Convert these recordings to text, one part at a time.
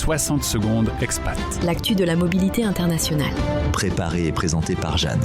60 secondes expat. L'actu de la mobilité internationale. Préparé et présenté par Jeanne.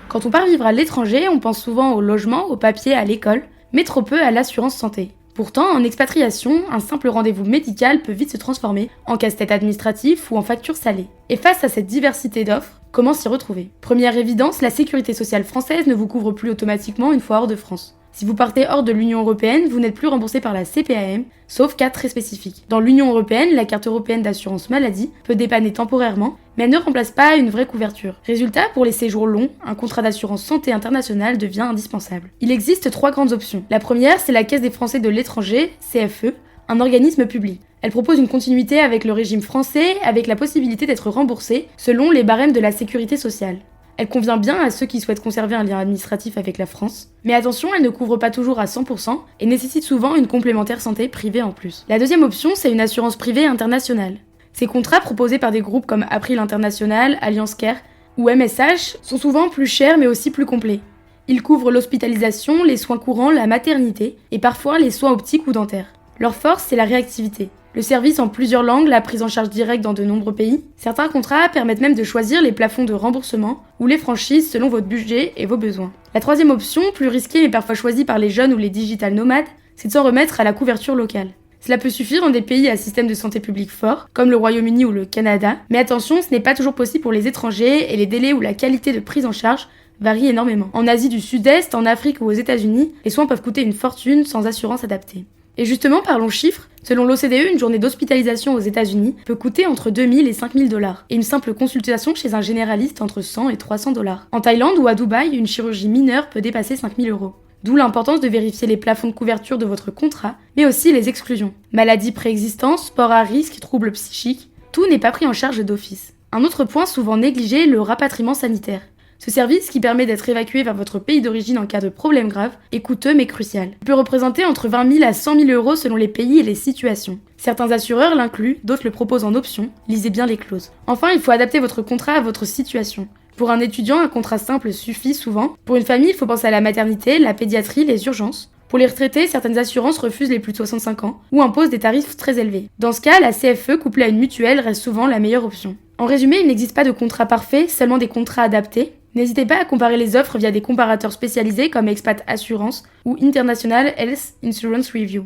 Quand on part vivre à l'étranger, on pense souvent au logement, au papier, à l'école, mais trop peu à l'assurance santé. Pourtant, en expatriation, un simple rendez-vous médical peut vite se transformer en casse-tête administratif ou en facture salée. Et face à cette diversité d'offres, comment s'y retrouver ? Première évidence, la sécurité sociale française ne vous couvre plus automatiquement une fois hors de France. Si vous partez hors de l'Union européenne, vous n'êtes plus remboursé par la CPAM, sauf cas très spécifiques. Dans l'Union européenne, la carte européenne d'assurance maladie peut dépanner temporairement, mais elle ne remplace pas une vraie couverture. Résultat, pour les séjours longs, un contrat d'assurance santé internationale devient indispensable. Il existe 3 grandes options. La première, c'est la Caisse des Français de l'étranger, CFE, un organisme public. Elle propose une continuité avec le régime français, avec la possibilité d'être remboursé selon les barèmes de la sécurité sociale. Elle convient bien à ceux qui souhaitent conserver un lien administratif avec la France. Mais attention, elle ne couvre pas toujours à 100% et nécessite souvent une complémentaire santé privée en plus. La deuxième option, c'est une assurance privée internationale. Ces contrats proposés par des groupes comme April International, Allianz Care ou MSH sont souvent plus chers mais aussi plus complets. Ils couvrent l'hospitalisation, les soins courants, la maternité et parfois les soins optiques ou dentaires. Leur force, c'est la réactivité. Le service en plusieurs langues, la prise en charge directe dans de nombreux pays. Certains contrats permettent même de choisir les plafonds de remboursement ou les franchises selon votre budget et vos besoins. La troisième option, plus risquée mais parfois choisie par les jeunes ou les digital nomades, c'est de s'en remettre à la couverture locale. Cela peut suffire dans des pays à système de santé publique fort, comme le Royaume-Uni ou le Canada, mais attention, ce n'est pas toujours possible pour les étrangers et les délais ou la qualité de prise en charge varient énormément. En Asie du Sud-Est, en Afrique ou aux États-Unis, les soins peuvent coûter une fortune sans assurance adaptée. Et justement, parlons chiffres, selon l'OCDE, une journée d'hospitalisation aux États-Unis peut coûter entre 2 000 et 5 000 $, et une simple consultation chez un généraliste entre 100 et 300 $. En Thaïlande ou à Dubaï, une chirurgie mineure peut dépasser 5 000 €. D'où l'importance de vérifier les plafonds de couverture de votre contrat, mais aussi les exclusions. Maladies préexistantes, sport à risque, troubles psychiques, tout n'est pas pris en charge d'office. Un autre point souvent négligé, le rapatriement sanitaire. Ce service, qui permet d'être évacué vers votre pays d'origine en cas de problème grave, est coûteux mais crucial. Il peut représenter entre 20 000 à 100 000 € selon les pays et les situations. Certains assureurs l'incluent, d'autres le proposent en option. Lisez bien les clauses. Enfin, il faut adapter votre contrat à votre situation. Pour un étudiant, un contrat simple suffit souvent. Pour une famille, il faut penser à la maternité, la pédiatrie, les urgences. Pour les retraités, certaines assurances refusent les plus de 65 ans ou imposent des tarifs très élevés. Dans ce cas, la CFE couplée à une mutuelle reste souvent la meilleure option. En résumé, il n'existe pas de contrat parfait, seulement des contrats adaptés. N'hésitez pas à comparer les offres via des comparateurs spécialisés comme Expat Assurance ou International Health Insurance Review.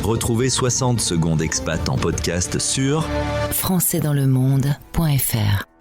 Retrouvez 60 secondes expat en podcast sur françaisdanslemonde.fr